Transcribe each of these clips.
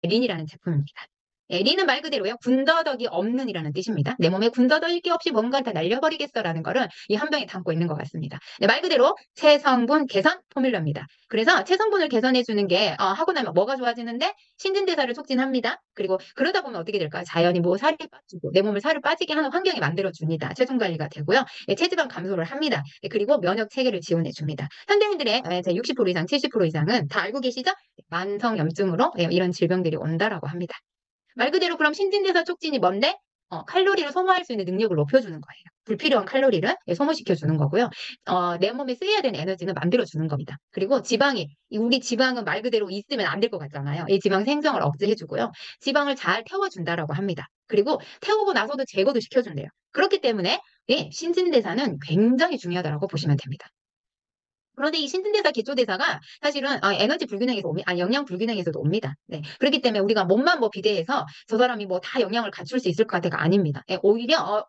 린이라는 제품입니다. 예, 린은 말 그대로요. 군더더기 없는이라는 뜻입니다. 내 몸에 군더더기 게 없이 뭔가를 다 날려버리겠어라는 거를 이 한 병에 담고 있는 것 같습니다. 네, 말 그대로 체성분 개선 포뮬러입니다. 그래서 체성분을 개선해 주는 게 하고 나면 뭐가 좋아지는데 신진대사를 촉진합니다. 그리고 그러다 보면 어떻게 될까요? 자연히 뭐 살이 빠지고 내 몸을 살을 빠지게 하는 환경이 만들어 줍니다. 체중 관리가 되고요. 예, 체지방 감소를 합니다. 예, 그리고 면역 체계를 지원해 줍니다. 현대인들의 60% 이상, 70% 이상은 다 알고 계시죠? 만성염증으로 이런 질병들이 온다라고 합니다. 말 그대로 그럼 신진대사 촉진이 뭔데? 칼로리를 소모할 수 있는 능력을 높여주는 거예요. 불필요한 칼로리를 소모시켜주는 거고요. 내 몸에 쓰여야 되는 에너지는 만들어주는 겁니다. 그리고 우리 지방은 말 그대로 있으면 안 될 것 같잖아요. 이 지방 생성을 억제해주고요. 지방을 잘 태워준다라고 합니다. 그리고 태우고 나서도 제거도 시켜준대요. 그렇기 때문에 신진대사는 굉장히 중요하다고 보시면 됩니다. 그런데 이 신진대사, 기초대사가 사실은 에너지 불균형에서 영양 불균형에서도 옵니다. 네. 그렇기 때문에 우리가 몸만 뭐 비대해서 저 사람이 뭐 다 영양을 갖출 수 있을 것 같아가 아닙니다. 예, 오히려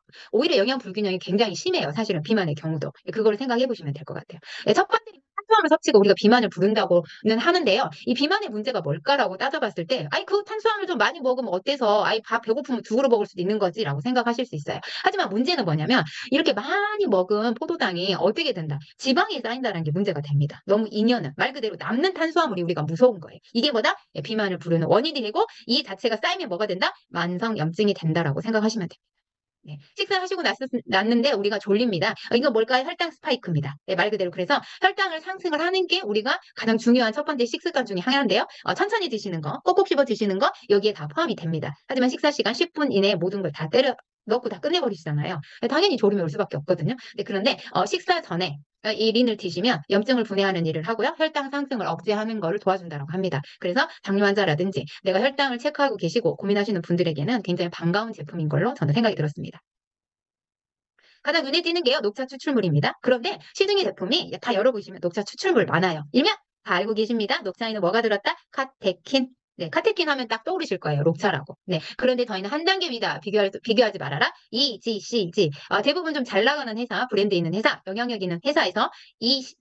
영양 불균형이 굉장히 심해요. 사실은 비만의 경우도. 예, 그거를 생각해 보시면 될 것 같아요. 예, 첫 번째 탄수화물 섭취가 우리가 비만을 부른다고는 하는데요. 이 비만의 문제가 뭘까라고 따져봤을 때, 그 탄수화물 좀 많이 먹으면 어때서, 밥 배고프면 두 그릇 먹을 수도 있는 거지라고 생각하실 수 있어요. 하지만 문제는 뭐냐면 이렇게 많이 먹은 포도당이 어떻게 된다? 지방이 쌓인다는 게 문제가 됩니다. 너무 인연은 말 그대로 남는 탄수화물이 우리가 무서운 거예요. 이게 뭐다? 비만을 부르는 원인이 되고 이 자체가 쌓이면 뭐가 된다? 만성염증이 된다라고 생각하시면 됩니다. 네. 식사하시고 났는데 우리가 졸립니다. 이거 뭘까요? 혈당 스파이크입니다. 네, 말 그대로 그래서 혈당을 상승을 하는 게 우리가 가장 중요한 첫 번째 식습관 중에 하나인데요. 천천히 드시는 거, 꼭꼭 씹어 드시는 거 여기에 다 포함이 됩니다. 하지만 식사 시간 10분 이내에 모든 걸 다 때려 넣고 다 끝내버리시잖아요. 당연히 졸음이 올 수밖에 없거든요. 네, 그런데 식사 전에 이 린을 드시면 염증을 분해하는 일을 하고요. 혈당 상승을 억제하는 것을 도와준다고 합니다. 그래서 당뇨 환자라든지 내가 혈당을 체크하고 계시고 고민하시는 분들에게는 굉장히 반가운 제품인 걸로 저는 생각이 들었습니다. 가장 눈에 띄는 게요. 녹차 추출물입니다. 그런데 시중의 제품이 다 열어보시면 녹차 추출물 많아요. 일명 다 알고 계십니다. 녹차에는 뭐가 들었다? 카테킨. 네, 카테킨 하면 딱 떠오르실 거예요. 녹차라고. 네, 그런데 저희는 한 단계 위다. 비교하지 말아라. EGCG. 대부분 좀 잘 나가는 회사, 브랜드 있는 회사, 영향력 있는 회사에서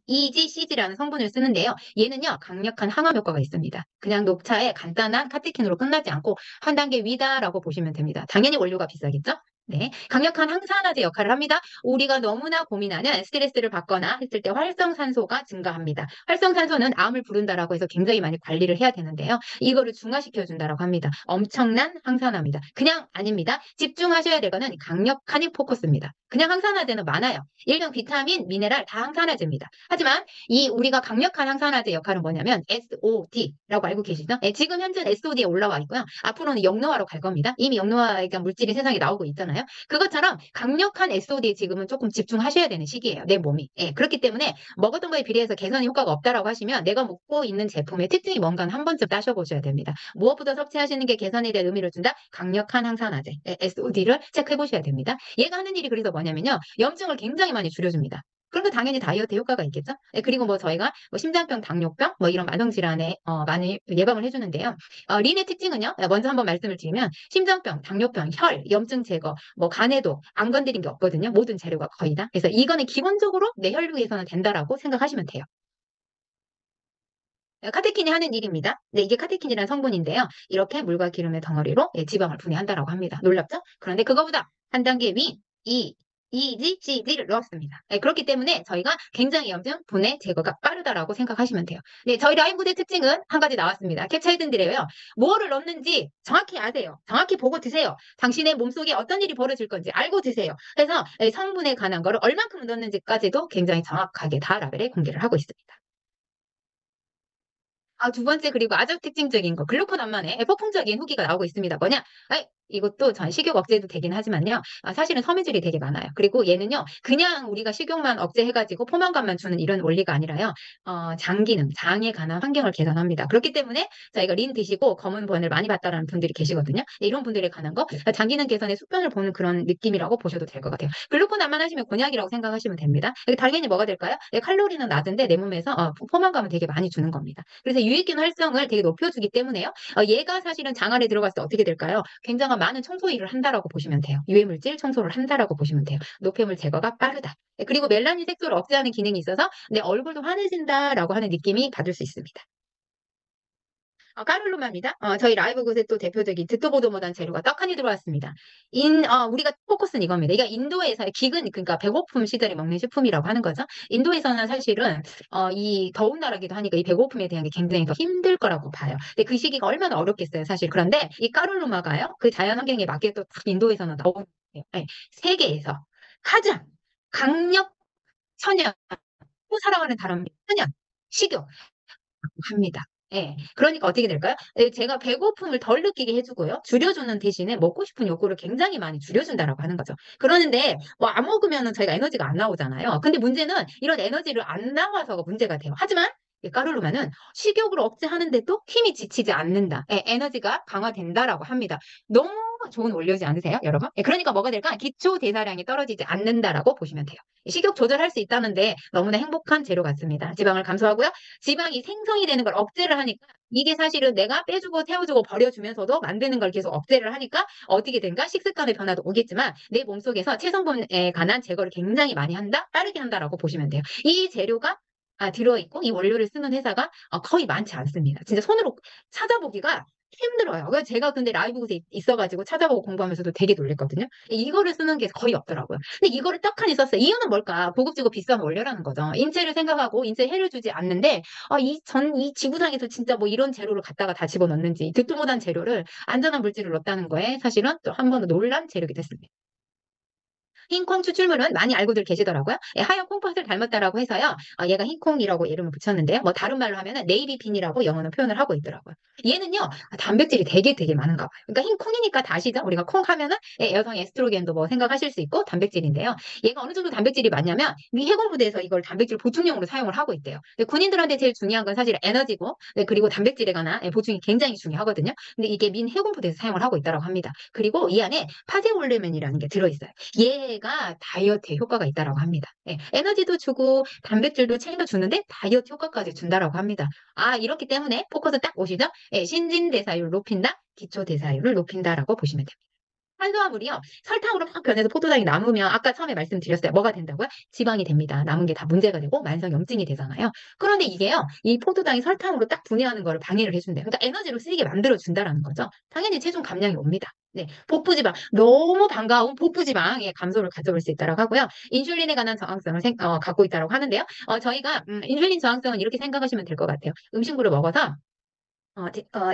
EGCG라는 성분을 쓰는데요. 얘는요, 강력한 항암 효과가 있습니다. 그냥 녹차에 간단한 카테킨으로 끝나지 않고 한 단계 위다라고 보시면 됩니다. 당연히 원료가 비싸겠죠? 네, 강력한 항산화제 역할을 합니다. 우리가 너무나 고민하는 스트레스를 받거나 했을 때 활성산소가 증가합니다. 활성산소는 암을 부른다라고 해서 굉장히 많이 관리를 해야 되는데요. 이거를 중화시켜 준다라고 합니다. 엄청난 항산화입니다. 그냥 아닙니다. 집중하셔야 될 거는 강력한 포커스입니다. 그냥 항산화제는 많아요. 일명 비타민, 미네랄 다 항산화제입니다. 하지만 이 우리가 강력한 항산화제 역할은 뭐냐면 SOD라고 알고 계시죠? 네, 지금 현재 SOD에 올라와 있고요. 앞으로는 역노화로 갈 겁니다. 이미 역노화 물질이 세상에 나오고 있잖아요. 그것처럼 강력한 SOD에 지금은 조금 집중하셔야 되는 시기예요. 내 몸이. 예, 그렇기 때문에 먹었던 거에 비례해서 개선 효과가 없다라고 하시면 내가 먹고 있는 제품의 특징이 뭔가는 한 번쯤 따셔보셔야 됩니다. 무엇보다 섭취하시는 게 개선에 대한 의미를 준다? 강력한 항산화제, SOD를 체크해 보셔야 됩니다. 얘가 하는 일이 그래서 뭐냐면요. 염증을 굉장히 많이 줄여줍니다. 그러면 당연히 다이어트 효과가 있겠죠? 예, 그리고 뭐 저희가 뭐 심장병, 당뇨병, 뭐 이런 만성질환에 많이 예방을 해주는데요. 린의 특징은요. 먼저 한번 말씀을 드리면 심장병, 당뇨병, 혈, 염증 제거, 뭐 간에도 안 건드린 게 없거든요. 모든 재료가 거의 다. 그래서 이거는 기본적으로 내 혈류 개선은 된다라고 생각하시면 돼요. 카테킨이 하는 일입니다. 네, 이게 카테킨이라는 성분인데요. 이렇게 물과 기름의 덩어리로 지방을 분해한다라고 합니다. 놀랍죠? 그런데 그거보다 한 단계 위, EGCG를 넣었습니다. 네, 그렇기 때문에 저희가 굉장히 염증 분해 제거가 빠르다라고 생각하시면 돼요. 네, 저희 라이브의 특징은 한 가지 나왔습니다. 캡사이든들이에요. 뭐를 넣는지 정확히 아세요. 정확히 보고 드세요. 당신의 몸속에 어떤 일이 벌어질 건지 알고 드세요. 그래서 성분에 관한 거를 얼만큼 넣는지까지도 굉장히 정확하게 다 라벨에 공개를 하고 있습니다. 두 번째 그리고 아주 특징적인 거 글루코남만의 폭풍적인 후기가 나오고 있습니다. 뭐냐? 이것도 전 식욕 억제도 되긴 하지만요. 사실은 섬유질이 되게 많아요. 그리고 얘는요. 그냥 우리가 식욕만 억제해가지고 포만감만 주는 이런 원리가 아니라요. 장 기능, 장에 관한 환경을 개선합니다. 그렇기 때문에 저희가 린 드시고 검은 번을 많이 봤다라는 분들이 계시거든요. 네, 이런 분들에 관한 거 장 기능 개선의 숙변을 보는 그런 느낌이라고 보셔도 될 것 같아요. 글루코남만 하시면 곤약이라고 생각하시면 됩니다. 당연히 뭐가 될까요? 칼로리는 낮은데 내 몸에서 포만감을 되게 많이 주는 겁니다. 그래서 유익균 활성을 되게 높여주기 때문에요. 얘가 사실은 장 안에 들어갔을 때 어떻게 될까요? 굉장한 많은 청소 일을 한다라고 보시면 돼요. 유해물질 청소를 한다라고 보시면 돼요. 노폐물 제거가 빠르다. 그리고 멜라닌 색소를 억제하는 기능이 있어서 내 얼굴도 환해진다라고 하는 느낌이 받을 수 있습니다. 까를로마입니다. 저희 라이브 곳에 또 대표적인 듣도 보도 못한 재료가 떡하니 들어왔습니다. 우리가 포커스는 이겁니다. 이게 인도에서의 그러니까 배고픔 시절에 먹는 식품이라고 하는 거죠. 인도에서는 사실은 이 더운 나라기도 하니까 이 배고픔에 대한 게 굉장히 더 힘들 거라고 봐요. 근데 그 시기가 얼마나 어렵겠어요, 사실. 그런데 이 까를로마가요, 그 자연 환경에 맞게 또 딱 인도에서는 나오는 거예요. 네, 세계에서 가장 강력 천연, 또 사랑하는 다른 천연, 식욕, 합니다. 예. 그러니까 어떻게 될까요? 예, 제가 배고픔을 덜 느끼게 해주고요. 줄여주는 대신에 먹고 싶은 욕구를 굉장히 많이 줄여준다라고 하는 거죠. 그러는데 뭐 안 먹으면은 저희가 에너지가 안 나오잖아요. 근데 문제는 이런 에너지를 안 나와서가 문제가 돼요. 하지만 이 까르르마는 식욕을 억제하는데도 힘이 지치지 않는다. 예, 에너지가 강화된다라고 합니다. 너무 좋은 원료지 않으세요, 여러분? 예, 그러니까 뭐가 될까? 기초 대사량이 떨어지지 않는다라고 보시면 돼요. 식욕 조절할 수 있다는데 너무나 행복한 재료 같습니다. 지방을 감소하고요. 지방이 생성이 되는 걸 억제를 하니까 이게 사실은 내가 빼주고 태워주고 버려주면서도 만드는 걸 계속 억제를 하니까 어떻게 된가? 식습관의 변화도 오겠지만 내 몸속에서 체성분에 관한 제거를 굉장히 많이 한다? 빠르게 한다라고 보시면 돼요. 이 재료가 들어있고 이 원료를 쓰는 회사가 거의 많지 않습니다. 진짜 손으로 찾아보기가 힘들어요. 그래서 제가 근데 라이브 곳에 있어가지고 찾아보고 공부하면서도 되게 놀랬거든요. 이거를 쓰는 게 거의 없더라고요. 근데 이거를 떡하니 썼어요. 이유는 뭘까? 고급지고 비싼 원료라는 거죠. 인체를 생각하고 인체에 해를 주지 않는데 이 지구상에서 진짜 뭐 이런 재료를 갖다가 다 집어넣는지 듣도 못한 재료를 안전한 물질을 넣었다는 거에 사실은 또 한 번 놀란 재료가 됐습니다. 흰콩 추출물은 많이 알고들 계시더라고요. 예, 하얀 콩팥을 닮았다라고 해서요. 얘가 흰콩이라고 이름을 붙였는데요. 뭐 다른 말로 하면은 네이비빈이라고 영어는 표현을 하고 있더라고요. 얘는요, 단백질이 되게 많은가 봐요. 그러니까 흰콩이니까 다 아시죠? 우리가 콩 하면은 여성 에스트로겐도 뭐 생각하실 수 있고 단백질인데요. 얘가 어느 정도 단백질이 많냐면 미 해군 부대에서 이걸 단백질 보충용으로 사용을 하고 있대요. 근데 군인들한테 제일 중요한 건 사실 에너지고, 네, 그리고 단백질에 관한 보충이 굉장히 중요하거든요. 근데 이게 민 해군 부대에서 사용을 하고 있다고 합니다. 그리고 이 안에 파제올레멘이라는 게 들어있어요. 얘가 다이어트에 효과가 있다라고 합니다. 예, 에너지도 주고 단백질도 챙겨 주는데 다이어트 효과까지 준다라고 합니다. 이렇기 때문에 포커스 딱 오시죠? 예, 신진대사율을 높인다, 기초대사율을 높인다라고 보시면 됩니다. 탄수화물이요. 설탕으로 막 변해서 포도당이 남으면 아까 처음에 말씀드렸어요. 뭐가 된다고요? 지방이 됩니다. 남은 게 다 문제가 되고 만성염증이 되잖아요. 그런데 이게요. 이 포도당이 설탕으로 딱 분해하는 거를 방해를 해준대요. 그러니까 에너지로 쓰이게 만들어준다라는 거죠. 당연히 체중 감량이 옵니다. 네, 복부지방 너무 반가운 복부지방의 감소를 가져올 수 있다고 하고요. 인슐린에 관한 저항성을 갖고 있다고 하는데요. 저희가 인슐린 저항성은 이렇게 생각하시면 될 것 같아요. 음식물을 먹어서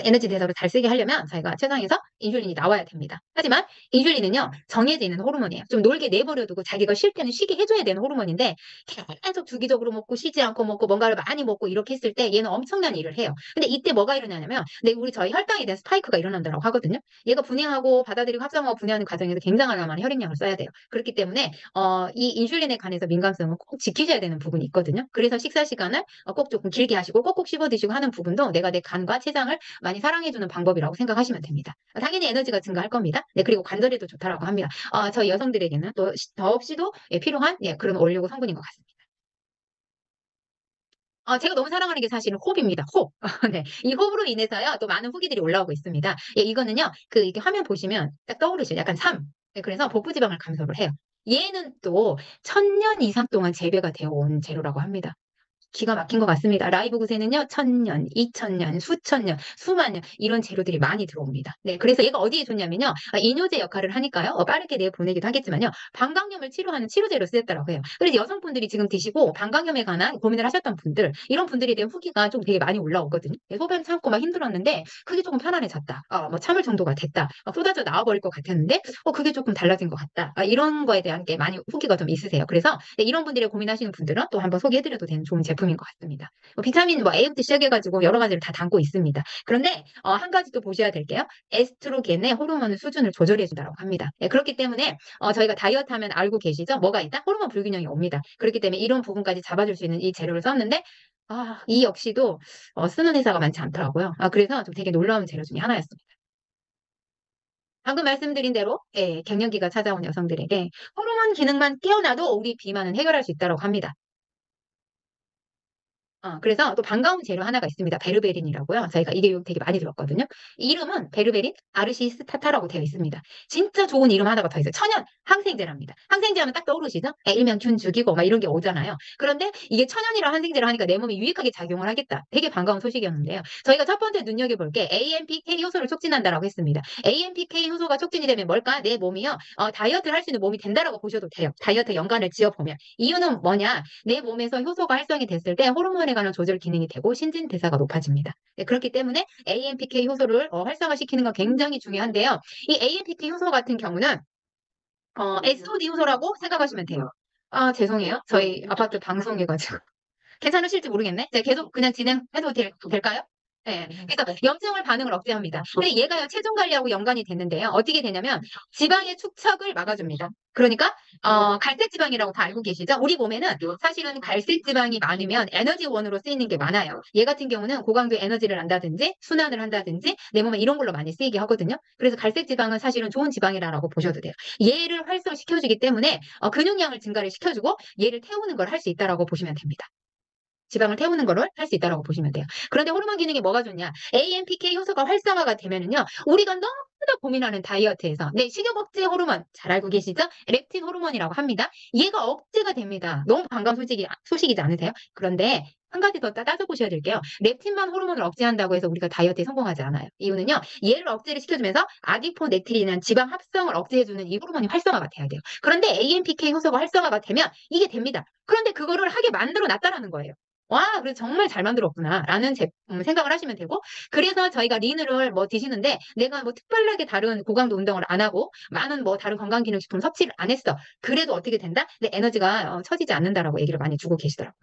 에너지 대사로 잘 쓰게 하려면 저희가 췌장에서 인슐린이 나와야 됩니다. 하지만 인슐린은요, 정해져 있는 호르몬이에요. 좀 놀게 내버려두고 자기가 쉴 때는 쉬게 해줘야 되는 호르몬인데 계속 주기적으로 먹고 쉬지 않고 먹고 뭔가를 많이 먹고 이렇게 했을 때 얘는 엄청난 일을 해요. 근데 이때 뭐가 일어나냐면 우리 저희 혈당에 대한 스파이크가 일어난다고 하거든요. 얘가 분해하고 받아들이고 합성하고 분해하는 과정에서 굉장한 많은 혈액량을 써야 돼요. 그렇기 때문에 이 인슐린에 관해서 민감성은 꼭 지키셔야 되는 부분이 있거든요. 그래서 식사 시간을 꼭 조금 길게 하시고 꼭꼭 씹어 드시고 하는 부분도 내가 내 간과 췌장을 많이 사랑해주는 방법이라고 생각하시면 됩니다. 당연히 에너지가 증가할 겁니다. 네, 그리고 관절에도 좋다라고 합니다. 저희 여성들에게는 또 더없이도 필요한 그런 원료고 성분인 것 같습니다. 제가 너무 사랑하는 게 사실은 호흡입니다. 호흡. 네. 이 호흡으로 인해서요, 또 많은 후기들이 올라오고 있습니다. 예, 이거는요, 이렇게 화면 보시면 딱 떠오르시죠? 약간 삶. 예, 그래서 복부지방을 감소를 해요. 얘는 또 1000년 이상 동안 재배가 되어 온 재료라고 합니다. 기가 막힌 것 같습니다. 라이브 구세는요, 1000년, 2000년, 수천 년, 수만 년 이런 재료들이 많이 들어옵니다. 네, 그래서 얘가 어디에 좋냐면요, 이뇨제 역할을 하니까요, 빠르게 내 보내기도 하겠지만요, 방광염을 치료하는 치료제로 쓰였다고 해요. 그래서 여성분들이 지금 드시고 방광염에 관한 고민을 하셨던 분들, 이런 분들에 대한 후기가 좀 되게 많이 올라오거든요. 네, 소변 참고 막 힘들었는데 그게 조금 편안해졌다. 뭐 참을 정도가 됐다. 쏟아져 나와버릴 것 같았는데 그게 조금 달라진 것 같다. 이런 거에 대한 게 많이 후기가 좀 있으세요. 그래서 네, 이런 분들이 고민하시는 분들은 또 한번 소개해드려도 되는 좋은 제품인 것 같습니다. 비타민 A부터 시작해가지고 여러 가지를 다 담고 있습니다. 그런데 한 가지 또 보셔야 될 게요. 에스트로겐의 호르몬 수준을 조절해준다고 합니다. 네, 그렇기 때문에 저희가 다이어트 하면 알고 계시죠? 뭐가 있다? 호르몬 불균형이 옵니다. 그렇기 때문에 이런 부분까지 잡아줄 수 있는 이 재료를 썼는데 이 역시도 쓰는 회사가 많지 않더라고요. 그래서 좀 되게 놀라운 재료 중에 하나였습니다. 방금 말씀드린 대로 갱년기가 찾아온 여성들에게 호르몬 기능만 깨어나도 우리 비만은 해결할 수 있다고 합니다. 그래서 또 반가운 재료 하나가 있습니다. 베르베린이라고요. 저희가 이게 되게 많이 들었거든요. 이름은 베르베린 아르시스타타라고 되어 있습니다. 진짜 좋은 이름 하나가 더 있어요. 천연 항생제랍니다. 항생제 하면 딱 떠오르시죠? 일명 균 죽이고 막 이런 게 오잖아요. 그런데 이게 천연이랑 항생제라 하니까 내 몸에 유익하게 작용을 하겠다. 되게 반가운 소식이었는데요. 저희가 첫 번째 눈여겨볼 게 AMPK 효소를 촉진한다라고 했습니다. AMPK 효소가 촉진이 되면 뭘까? 내 몸이요. 다이어트를 할 수 있는 몸이 된다라고 보셔도 돼요. 다이어트 연관을 지어보면. 이유는 뭐냐? 내 몸에서 효소가 활성이 됐을 때 호르몬에 관한 조절 기능이 되고 신진대사가 높아집니다. 네, 그렇기 때문에 AMPK 효소를 활성화시키는 건 굉장히 중요한데요. 이 AMPK 효소 같은 경우는 SOD 효소라고 생각하시면 돼요. 죄송해요. 저희 아파트 방송해가지고. 괜찮으실지 모르겠네. 제가 계속 그냥 진행해도 될까요? 네. 그래서 염증을 반응을 억제합니다. 근데 얘가요, 체중 관리하고 연관이 됐는데요. 어떻게 되냐면 지방의 축적을 막아줍니다. 그러니까 갈색 지방이라고 다 알고 계시죠? 우리 몸에는 사실은 갈색 지방이 많으면 에너지원으로 쓰이는 게 많아요. 얘 같은 경우는 고강도 에너지를 한다든지 순환을 한다든지 내 몸에 이런 걸로 많이 쓰이게 하거든요. 그래서 갈색 지방은 사실은 좋은 지방이라고 보셔도 돼요. 얘를 활성시켜주기 때문에 근육량을 증가를 시켜주고 얘를 태우는 걸 할 수 있다라고 보시면 됩니다. 지방을 태우는 거를 할 수 있다라고 보시면 돼요. 그런데 호르몬 기능이 뭐가 좋냐? AMPK 효소가 활성화가 되면은요, 우리가 너무나 고민하는 다이어트에서, 네, 식욕 억제 호르몬 잘 알고 계시죠? 렙틴 호르몬이라고 합니다. 얘가 억제가 됩니다. 너무 반가운 소식이지 않으세요? 그런데 한 가지 더 따져보셔야 될 게요. 렙틴만 호르몬을 억제한다고 해서 우리가 다이어트에 성공하지 않아요. 이유는요, 얘를 억제를 시켜주면서 아디포네트린이라는 지방 합성을 억제해주는 이 호르몬이 활성화가 돼야 돼요. 그런데 AMPK 효소가 활성화가 되면 이게 됩니다. 그런데 그거를 하게 만들어 놨다라는 거예요. 와, 그래서 정말 잘 만들었구나라는 생각을 하시면 되고, 그래서 저희가 리누를 뭐 드시는데 내가 뭐 특별하게 다른 고강도 운동을 안 하고 많은 뭐 다른 건강기능식품 섭취를 안 했어. 그래도 어떻게 된다? 내 에너지가 처지지 않는다라고 얘기를 많이 주고 계시더라고요.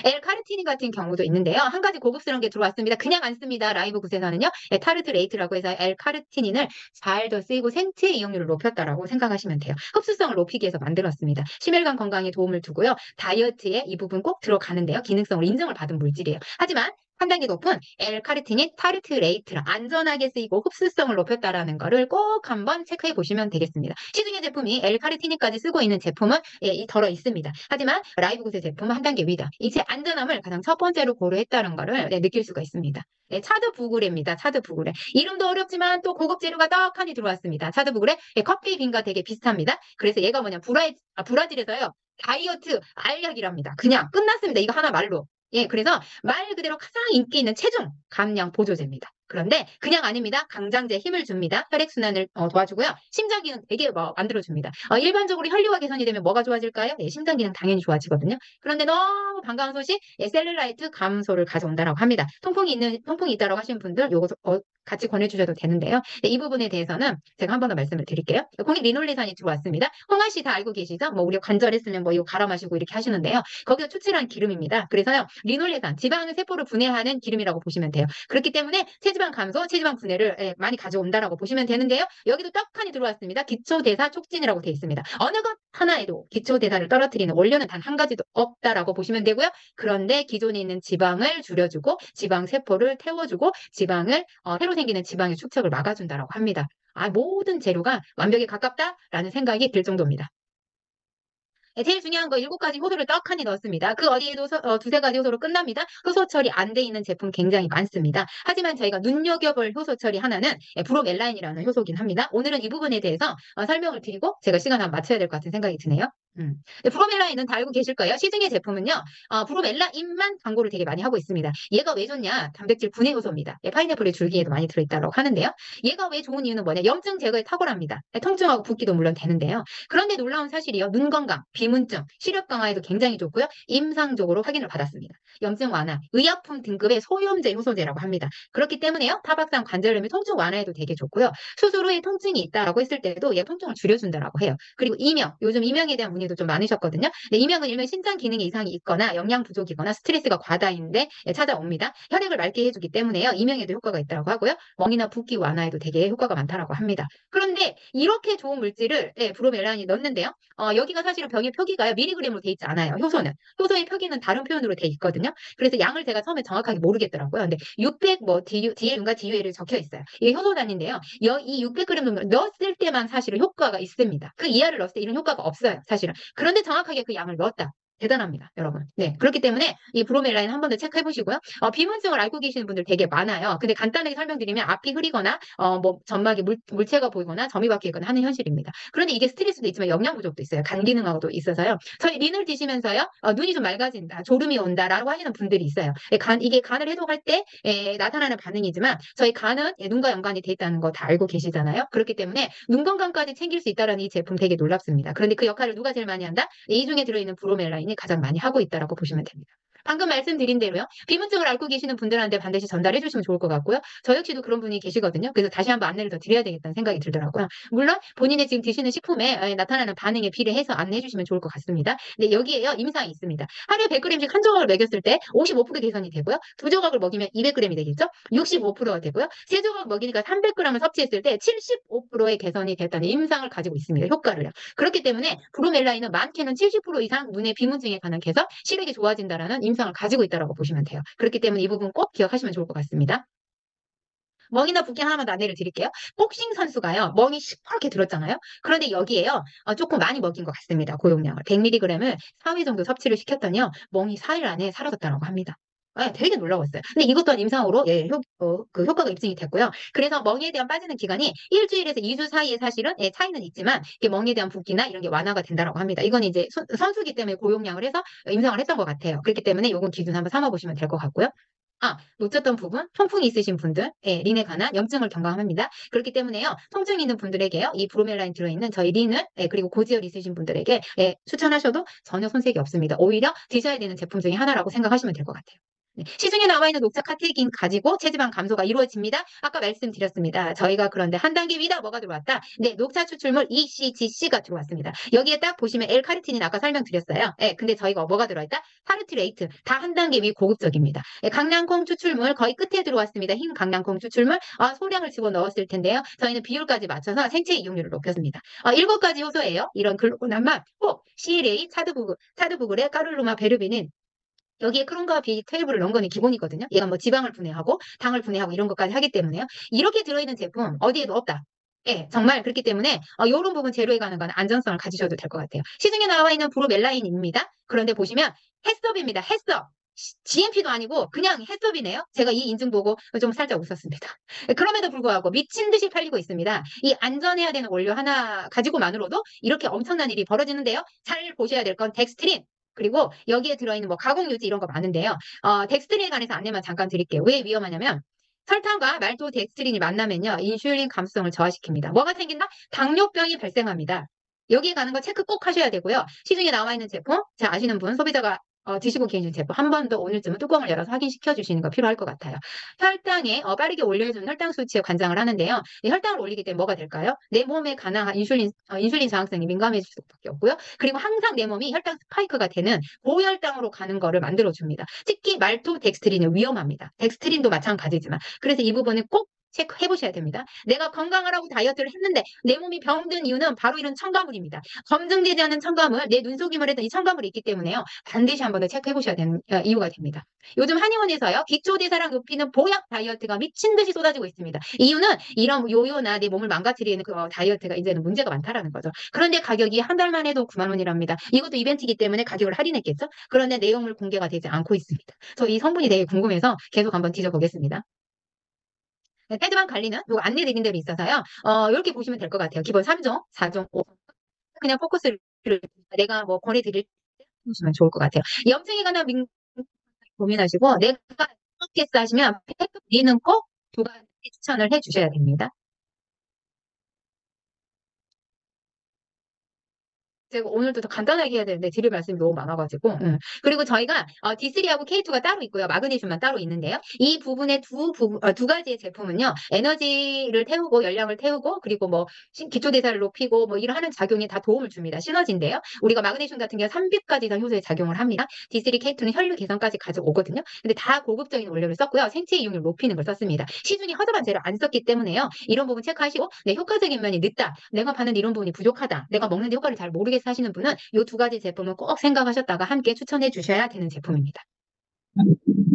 L-카르티닌 같은 경우도 있는데요. 한 가지 고급스러운 게 들어왔습니다. 그냥 안 씁니다. 라이브 굿에서는요. 타르트레이트라고 해서 L-카르티닌을 잘 더 쓰이고 생체 이용률을 높였다라고 생각하시면 돼요. 흡수성을 높이기 위해서 만들었습니다. 심혈관 건강에 도움을 두고요. 다이어트에 이 부분 꼭 들어가는데요. 기능성을 인정을 받은 물질이에요. 하지만 한 단계 높은 L-카르티닌 타르트레이트를 안전하게 쓰이고 흡수성을 높였다라는 거를 꼭 한번 체크해 보시면 되겠습니다. 시중의 제품이 L-카르티닌까지 쓰고 있는 제품은 덜어 있습니다. 하지만 라이브굿의 제품은 한 단계 위다. 이제 안전함을 가장 첫 번째로 고려했다는 거를 느낄 수가 있습니다. 차드 부그레입니다. 차드 부그레. 이름도 어렵지만 또 고급 재료가 떡하니 들어왔습니다. 차드 부그레 커피 빈과 되게 비슷합니다. 그래서 얘가 뭐냐 브라질에서요. 다이어트 알약이랍니다. 그냥 끝났습니다. 이거 하나 말로. 예, 그래서 말 그대로 가장 인기 있는 체중 감량 보조제입니다. 그런데 그냥 아닙니다. 강장제 힘을 줍니다. 혈액순환을 도와주고요. 심장 기능 되게 만들어줍니다. 일반적으로 혈류가 개선이 되면 뭐가 좋아질까요? 예, 심장 기능 당연히 좋아지거든요. 그런데 너무 반가운 소식, 셀룰라이트 감소를 가져온다고 합니다. 통풍이 있다라고 하시는 분들 요거 같이 권해주셔도 되는데요. 네, 이 부분에 대해서는 제가 한 번 더 말씀을 드릴게요. 공익 리놀레산이 들어왔습니다. 홍아 씨 다 알고 계시죠? 뭐 우리가 관절했으면 뭐 이거 갈아 마시고 이렇게 하시는데요. 거기서 추출한 기름입니다. 그래서요, 리놀레산, 지방 세포를 분해하는 기름이라고 보시면 돼요. 그렇기 때문에 체지방 감소, 체지방 분해를 많이 가져온다라고 보시면 되는데요. 여기도 떡하니 들어왔습니다. 기초대사 촉진이라고 되어 있습니다. 어느 것 하나에도 기초대사를 떨어뜨리는 원료는 단 한 가지도 없다라고 보시면 되고요. 그런데 기존에 있는 지방을 줄여주고 지방 세포를 태워주고 지방을 새로 생기는 지방의 축적을 막아준다라고 합니다. 모든 재료가 완벽에 가깝다라는 생각이 들 정도입니다. 제일 중요한 거 7가지 효소를 떡하니 넣었습니다. 그 어디에도 두세 가지 효소로 끝납니다. 효소 처리 안 돼 있는 제품 굉장히 많습니다. 하지만 저희가 눈여겨볼 효소 처리 하나는 브로멜라인이라는 효소긴 합니다. 오늘은 이 부분에 대해서 설명을 드리고 제가 시간 한번 맞춰야 될 것 같은 생각이 드네요. 브로멜라인은 다 알고 계실 거예요. 시중의 제품은요. 브로멜라인만 광고를 되게 많이 하고 있습니다. 얘가 왜 좋냐? 단백질 분해 효소입니다. 파인애플의 줄기에도 많이 들어있다고 하는데요. 얘가 왜 좋은 이유는 뭐냐? 염증 제거에 탁월합니다. 통증하고 붓기도 물론 되는데요. 그런데 놀라운 사실이요. 눈 건강, 비문증, 시력 강화에도 굉장히 좋고요. 임상적으로 확인을 받았습니다. 염증 완화, 의약품 등급의 소염제 효소제라고 합니다. 그렇기 때문에요. 타박상 관절염의 통증 완화에도 되게 좋고요. 수술 후에 통증이 있다라고 했을 때도 얘 통증을 줄여준다라고 해요. 그리고 이명, 요즘 이명에 대한 문의도 좀 많으셨거든요. 네, 이명은 일명 신장 기능에 이상이 있거나 영양 부족이거나 스트레스가 과다인데 찾아옵니다. 혈액을 맑게 해주기 때문에요. 이명에도 효과가 있다고 하고요. 멍이나 붓기 완화에도 되게 효과가 많다라고 합니다. 그런데 이렇게 좋은 물질을 브로멜란이 넣는데요. 여기가 사실은 병의 표기가요. 미리그램으로 돼 있지 않아요. 효소의 표기는 다른 표현으로 돼 있거든요. 그래서 양을 제가 처음에 정확하게 모르겠더라고요. 근데 600 뭐 DL과 DUL이 적혀 있어요. 이게 효소단인데요. 이 600g 정도 넣었을 때만 사실은 효과가 있습니다. 그 이하를 넣었을 때 이런 효과가 없어요. 사실은. 그런데 정확하게 그 양을 넣었다. 대단합니다, 여러분. 네. 그렇기 때문에 이 브로멜라인 한 번 더 체크해 보시고요. 비문증을 알고 계시는 분들 되게 많아요. 근데 간단하게 설명드리면 앞이 흐리거나, 뭐, 점막에 물체가 보이거나 점이 박혀 있거나 하는 현실입니다. 그런데 이게 스트레스도 있지만 영양 부족도 있어요. 간 기능하고도 있어서요. 저희 린을 드시면서요, 눈이 좀 맑아진다, 졸음이 온다라고 하시는 분들이 있어요. 이게 간을 해독할 때 나타나는 반응이지만 저희 간은 눈과 연관이 돼 있다는 거 다 알고 계시잖아요. 그렇기 때문에 눈 건강까지 챙길 수 있다는 이 제품 되게 놀랍습니다. 그런데 그 역할을 누가 제일 많이 한다? 이 중에 들어있는 브로멜라인이 가장 많이 하고 있다라고 보시면 됩니다. 방금 말씀드린 대로요. 비문증을 앓고 계시는 분들한테 반드시 전달해 주시면 좋을 것 같고요. 저 역시도 그런 분이 계시거든요. 그래서 다시 한번 안내를 더 드려야 되겠다는 생각이 들더라고요. 물론 본인의 지금 드시는 식품에 나타나는 반응에 비례해서 안내해 주시면 좋을 것 같습니다. 근데 여기에요, 임상이 있습니다. 하루에 100g씩 한 조각을 먹였을 때 55% 개선이 되고요. 두 조각을 먹이면 200g이 되겠죠? 65%가 되고요. 세 조각 먹이니까 300g을 섭취했을 때 75%의 개선이 됐다는 임상을 가지고 있습니다. 효과를요. 그렇기 때문에 브로멜라인은 많게는 70% 이상 눈의 비문증에 관한 개선, 시력이 좋아진다라는 임상을 가지고 있다고 보시면 돼요. 그렇기 때문에 이 부분 꼭 기억하시면 좋을 것 같습니다. 멍이나 붓기 하나만 더 안내를 드릴게요. 복싱 선수가요, 멍이 시퍼렇게 들었잖아요. 그런데 여기에요, 조금 많이 먹인 것 같습니다. 고용량을 100mg을 4회 정도 섭취를 시켰더니요, 멍이 4일 안에 사라졌다고 합니다. 되게 놀라웠어요. 근데 이것 또한 임상으로 그 효과가 입증이 됐고요. 그래서 멍에 대한 빠지는 기간이 일주일에서 2주 사이에 사실은 차이는 있지만 이게 멍에 대한 붓기나 이런 게 완화가 된다고 합니다. 이건 이제 선수기 때문에 고용량을 해서 임상을 했던 것 같아요. 그렇기 때문에 이건 기준 한번 삼아 보시면 될 것 같고요. 놓쳤던 부분, 통풍이 있으신 분들, 린에 관한 염증을 경감합니다. 그렇기 때문에요, 통증이 있는 분들에게요, 이 브로멜라인 들어있는 저희 린을, 그리고 고지혈 있으신 분들에게 추천하셔도 전혀 손색이 없습니다. 오히려 드셔야 되는 제품 중에 하나라고 생각하시면 될 것 같아요. 네, 시중에 나와 있는 녹차 카테킨 가지고 체지방 감소가 이루어집니다. 아까 말씀드렸습니다. 저희가 그런데 한 단계 위다 뭐가 들어왔다? 네, 녹차 추출물 ECGC가 들어왔습니다. 여기에 딱 보시면 L카르티닌 아까 설명드렸어요. 근데 저희가 뭐가 들어있다? 타르트레이트, 다 한 단계 위 고급적입니다. 강낭콩 추출물 거의 끝에 들어왔습니다. 흰 강낭콩 추출물 소량을 집어넣었을 텐데요. 저희는 비율까지 맞춰서 생체 이용률을 높였습니다. 7가지 효소예요. 이런 글루코나마, 혹, CLA, 차드부글의 까룰루마, 베르비닌, 여기에 크론과 비 테이블을 넣은 거는 기본이거든요. 얘가 뭐 지방을 분해하고 당을 분해하고 이런 것까지 하기 때문에요. 이렇게 들어있는 제품 어디에도 없다. 정말 그렇기 때문에 이런 부분 재료에 관한 건 안전성을 가지셔도 될 것 같아요. 시중에 나와 있는 브로멜라인입니다. 그런데 보시면 해썹입니다. 해썹. GMP도 아니고 그냥 해썹이네요. 제가 이 인증 보고 좀 살짝 웃었습니다. 그럼에도 불구하고 미친 듯이 팔리고 있습니다. 이 안전해야 되는 원료 하나 가지고만으로도 이렇게 엄청난 일이 벌어지는데요. 잘 보셔야 될 건 덱스트린. 그리고 여기에 들어있는 뭐 가공유지 이런 거 많은데요. 덱스트린에 관해서 안내만 잠깐 드릴게요. 왜 위험하냐면 설탕과 말토덱스트린이 만나면요, 인슐린 감수성을 저하시킵니다. 뭐가 생긴다? 당뇨병이 발생합니다. 여기에 가는 거 체크 꼭 하셔야 되고요. 시중에 나와 있는 제품, 잘 아시는 분, 소비자가 드시고 계신 제품 한 번 더 오늘쯤은 뚜껑을 열어서 확인시켜 주시는 거 필요할 것 같아요. 혈당에 빠르게 올려주는 혈당 수치에 관장을 하는데요. 이 혈당을 올리기 때문에 뭐가 될까요? 내 몸에 관한 인슐린 저항성이 민감해질 수밖에 없고요. 그리고 항상 내 몸이 혈당 스파이크가 되는 고혈당으로 가는 거를 만들어줍니다. 특히 말토덱스트린은 위험합니다. 덱스트린도 마찬가지지만. 그래서 이 부분을 꼭 체크해 보셔야 됩니다. 내가 건강하라고 다이어트를 했는데 내 몸이 병든 이유는 바로 이런 첨가물입니다. 검증되지 않은 첨가물, 내 눈속임을 했던 이 첨가물이 있기 때문에요. 반드시 한 번 더 체크해 보셔야 되는 이유가 됩니다. 요즘 한의원에서요, 기초대사량 높이는 보약 다이어트가 미친 듯이 쏟아지고 있습니다. 이유는 이런 요요나 내 몸을 망가뜨리는 그 다이어트가 이제는 문제가 많다라는 거죠. 그런데 가격이 한 달만 해도 9만 원이랍니다. 이것도 이벤트이기 때문에 가격을 할인했겠죠? 그런데 내용물 공개가 되지 않고 있습니다. 저 이 성분이 되게 궁금해서 계속 한번 뒤져보겠습니다. 체지방 관리는 요 안내 드린 대로 있어서요. 이렇게 보시면 될 것 같아요. 기본 3종, 4종, 5종. 그냥 포커스를 내가 뭐 권해드릴 때 보시면 좋을 것 같아요. 염증에 관한 고민하시고 내가 어떻게 하시면 팩트리는 꼭 2가지 추천을 해 주셔야 됩니다. 제가 오늘도 더 간단하게 해야 되는데 드릴 말씀이 너무 많아가지고. 그리고 저희가 D3하고 K2가 따로 있고요. 마그네슘만 따로 있는데요. 이 부분의 두 가지의 제품은요, 에너지를 태우고 열량을 태우고 그리고 뭐 기초대사를 높이고 뭐 이런 하는 작용에 다 도움을 줍니다. 시너지인데요. 우리가 마그네슘 같은 경우 300가지 이상 효소에 작용을 합니다. D3, K2는 혈류 개선까지 가져오거든요. 근데 다 고급적인 원료를 썼고요. 생체 이용률 높이는 걸 썼습니다. 시중에 허접한 재료 안 썼기 때문에요. 이런 부분 체크하시고 내 효과적인 면이 늦다. 내가 파는 이런 부분이 부족하다. 내가 먹는데 효과를 잘 모르겠어 하시는 분은 이 2가지 제품을 꼭 생각하셨다가 함께 추천해 주셔야 되는 제품입니다.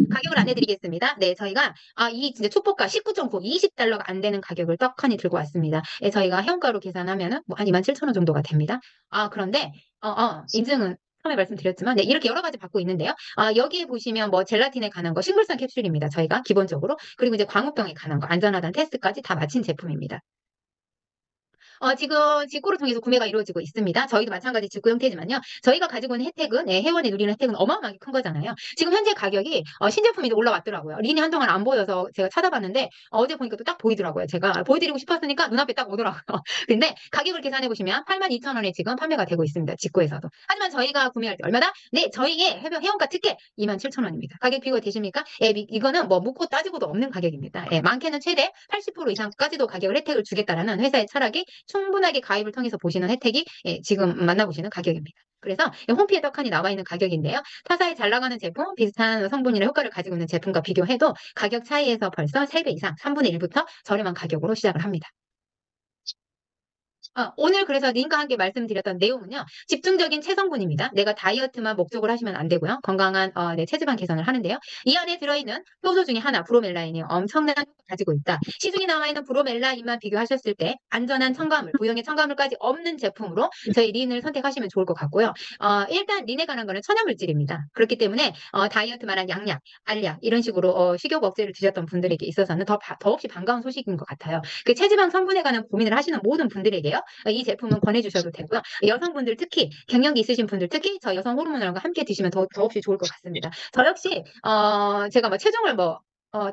가격을 안내드리겠습니다. 네, 저희가 이 진짜 축복가 19.9, $20가 안 되는 가격을 떡하니 들고 왔습니다. 저희가 회원가로 계산하면은 뭐 한 27,000원 정도가 됩니다. 그런데 인증은 처음에 말씀드렸지만 네, 이렇게 여러 가지 받고 있는데요. 여기에 보시면 뭐 젤라틴에 관한 거 싱글성 캡슐입니다. 저희가 기본적으로. 그리고 이제 광우병에 관한 거 안전하다는 테스트까지 다 마친 제품입니다. 지금 직구를 통해서 구매가 이루어지고 있습니다. 저희도 마찬가지 직구 형태지만요. 저희가 가지고 있는 혜택은, 회원이 누리는 혜택은 어마어마하게 큰 거잖아요. 지금 현재 가격이 신제품이 올라왔더라고요. 린이 한동안 안 보여서 제가 찾아봤는데 어제 보니까 또 딱 보이더라고요. 제가 보여드리고 싶었으니까 눈앞에 딱 오더라고요. 근데 가격을 계산해 보시면 82,000원에 지금 판매가 되고 있습니다. 직구에서도. 하지만 저희가 구매할 때 얼마다? 네, 저희의 회원가 특혜 27,000원입니다. 가격 비교 되십니까? 예, 이거는 뭐 묻고 따지고도 없는 가격입니다. 예, 많게는 최대 80% 이상까지도 가격을 혜택을 주겠다라는 회사의 철학이 충분하게 가입을 통해서 보시는 혜택이 지금 만나보시는 가격입니다. 그래서 홈피에 떡하니 나와 있는 가격인데요. 타사에 잘 나가는 제품, 비슷한 성분이나 효과를 가지고 있는 제품과 비교해도 가격 차이에서 벌써 3배 이상, 3분의 1부터 저렴한 가격으로 시작을 합니다. 오늘 그래서 님과 함께 말씀드렸던 내용은요. 집중적인 체성분입니다. 내가 다이어트만 목적으로 하시면 안 되고요. 건강한 네, 체지방 개선을 하는데요. 이 안에 들어있는 효소 중에 하나 브로멜라인이 엄청난 효과를 가지고 있다. 시중에 나와 있는 브로멜라인만 비교하셨을 때 안전한 첨가물, 부용의 첨가물까지 없는 제품으로 저희 린을 선택하시면 좋을 것 같고요. 일단 린에 관한 거는 천연물질입니다. 그렇기 때문에 다이어트만한 양약, 알약 이런 식으로 식욕 억제를 드셨던 분들에게 있어서는 더없이 반가운 소식인 것 같아요. 그 체지방 성분에 관한 고민을 하시는 모든 분들에게요. 이 제품은 권해주셔도 되고요. 여성분들 특히 갱년기 있으신 분들 특히 저 여성 호르몬과 함께 드시면 더없이 좋을 것 같습니다. 저 역시 제가 뭐 체중을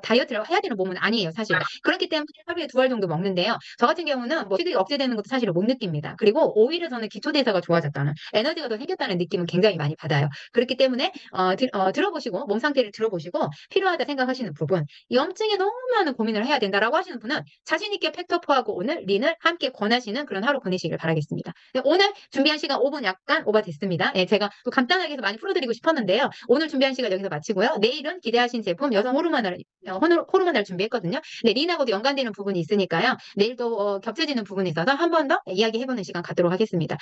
다이어트를 해야 되는 몸은 아니에요, 사실. 그렇기 때문에 하루에 2알 정도 먹는데요. 저 같은 경우는 뭐 식욕이 억제되는 것도 사실 못 느낍니다. 그리고 오히려 저는 기초대사가 좋아졌다는, 에너지가 더 생겼다는 느낌은 굉장히 많이 받아요. 그렇기 때문에 들어보시고 몸 상태를 들어보시고 필요하다 생각하시는 부분, 염증에 너무 많은 고민을 해야 된다라고 하시는 분은 자신 있게 팩터포하고 오늘 린을 함께 권하시는 그런 하루 보내시길 바라겠습니다. 네, 오늘 준비한 시간 5분 약간 오버됐습니다. 예, 제가 또 간단하게 해서 많이 풀어드리고 싶었는데요. 오늘 준비한 시간 여기서 마치고요. 내일은 기대하신 제품 여성 호르몬을 준비했거든요. 네, 린하고도 연관되는 부분이 있으니까요. 내일도 겹쳐지는 부분이 있어서 한 번 더 이야기해보는 시간 갖도록 하겠습니다.